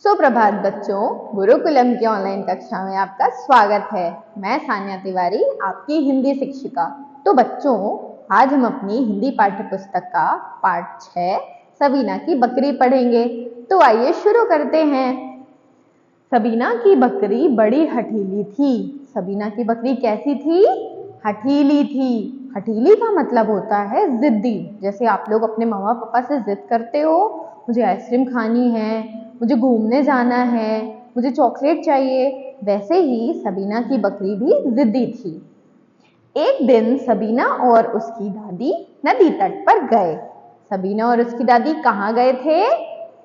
सुप्रभात बच्चों, गुरुकुलम की ऑनलाइन कक्षा में आपका स्वागत है। मैं सान्या तिवारी, आपकी हिंदी शिक्षिका। तो बच्चों, आज हम अपनी हिंदी पाठ्य पुस्तक का पाठ 6 सबीना की बकरी पढ़ेंगे। तो आइए शुरू करते हैं। सबीना की बकरी बड़ी हठीली थी। सबीना की बकरी कैसी थी? हठीली थी। हठीली का मतलब होता है जिद्दी। जैसे आप लोग अपने मम्मा पापा से जिद करते हो, मुझे आइसक्रीम खानी है, मुझे घूमने जाना है, मुझे चॉकलेट चाहिए, वैसे ही सबीना की बकरी भी जिद्दी थी। एक दिन सबीना और उसकी दादी नदी तट पर गए। सबीना और उसकी दादी कहाँ गए थे?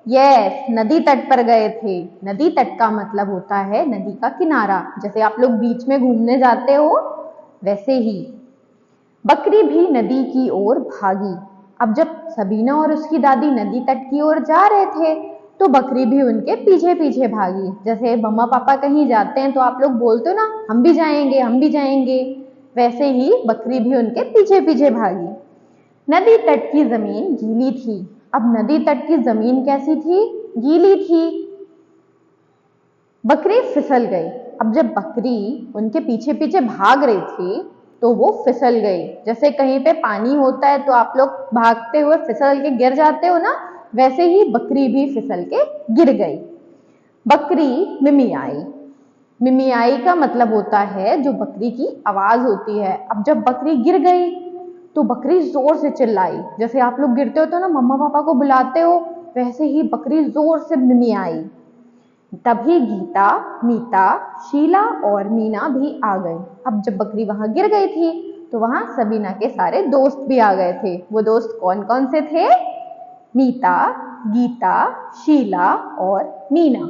यस, नदी तट पर गए थे। नदी तट का मतलब होता है नदी का किनारा। जैसे आप लोग बीच में घूमने जाते हो, वैसे ही बकरी भी नदी की ओर भागी। अब जब सबीना और उसकी दादी नदी तट की ओर जा रहे थे, तो बकरी भी उनके पीछे पीछे भागी। जैसे मम्मा पापा कहीं जाते हैं तो आप लोग बोलते हो ना, हम भी जाएंगे, हम भी जाएंगे, वैसे ही बकरी भी उनके पीछे पीछे भागी। नदी तट की जमीन गीली थी। अब नदी तट की जमीन कैसी थी? गीली थी। बकरी फिसल गई। अब जब बकरी उनके पीछे पीछे भाग रही थी, तो वो फिसल गई। जैसे कहीं पे पानी होता है तो आप लोग भागते हुए फिसल के गिर जाते हो ना, वैसे ही बकरी भी फिसल के गिर गई। बकरी मिमियाई। मिमियाई का मतलब होता है जो बकरी की आवाज होती है। अब जब बकरी गिर गई तो बकरी जोर से चिल्लाई। जैसे आप लोग गिरते हो तो ना मम्मा पापा को बुलाते हो, वैसे ही बकरी जोर से मिमियाई। तभी गीता, मीता, शीला और मीना भी आ गई। अब जब बकरी वहां गिर गई थी तो वहां सबीना के सारे दोस्त भी आ गए थे। वो दोस्त कौन कौन से थे? मीता, गीता, शीला और मीना।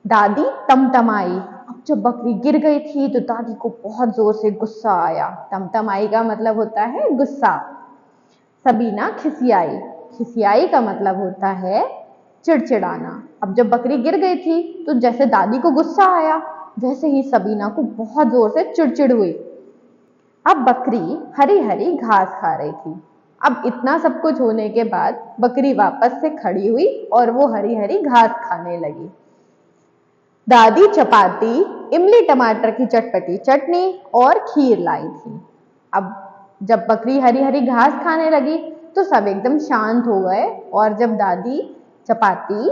दादी तमतमाई। अब जब बकरी गिर गई थी तो दादी को बहुत जोर से गुस्सा आया। तमतमाई का मतलब होता है गुस्सा। सबीना खिसियाई। खिसियाई का मतलब होता है चिड़चिड़ाना। अब जब बकरी गिर गई थी तो जैसे दादी को गुस्सा आया, वैसे ही सबीना को बहुत जोर से चिड़चिड़ हुई। अब बकरी हरी हरी घास खा रही थी। अब इतना सब कुछ होने के बाद बकरी वापस से खड़ी हुई और वो हरी हरी घास खाने लगी। दादी चपाती, इमली टमाटर की चटपटी चटनी और खीर लाई थी। अब जब बकरी हरी हरी घास खाने लगी तो सब एकदम शांत हो गए, और जब दादी चपाती,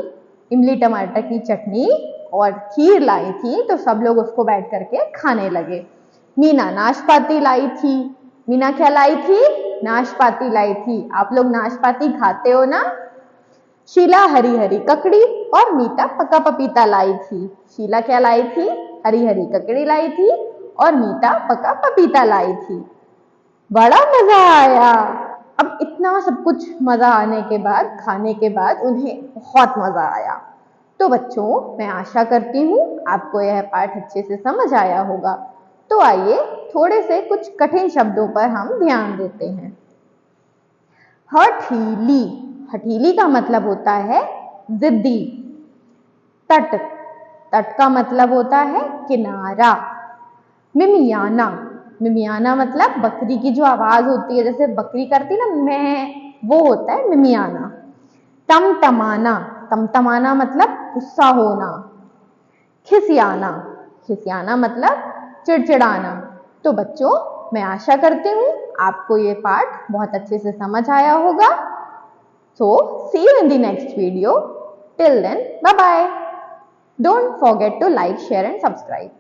इमली टमाटर की चटनी और खीर लाई थी तो सब लोग उसको बैठ करके खाने लगे। मीना नाशपाती लाई थी। मीना क्या लाई थी? नाशपाती लाई थी। आप लोग नाशपाती खाते हो ना? शीला हरी हरी ककड़ी और मीता पका पपीता लाई थी। शीला क्या लाई थी? हरी हरी ककड़ी लाई थी और मीता पका पपीता लाई थी। बड़ा मजा आया। अब इतना सब कुछ मजा आने के बाद, खाने के बाद उन्हें बहुत मजा आया। तो बच्चों, मैं आशा करती हूँ आपको यह पाठ अच्छे से समझ आया होगा। तो आइए थोड़े से कुछ कठिन शब्दों पर हम ध्यान देते हैं। हठीली। हठीली का मतलब होता है जिद्दी। तट। तट का मतलब होता है किनारा। मिमियाना। मिमियाना मतलब बकरी की जो आवाज होती है, जैसे बकरी करती ना मैं, वो होता है मिमियाना। तमतमाना। तमतमाना मतलब गुस्सा होना। खिसियाना। खिसियाना मतलब चिड़चिड़ाना। तो बच्चों, मैं आशा करती हूँ आपको ये पाठ बहुत अच्छे से समझ आया होगा। So, see you in the next video. Till then, bye bye. Don't forget to like, share and subscribe.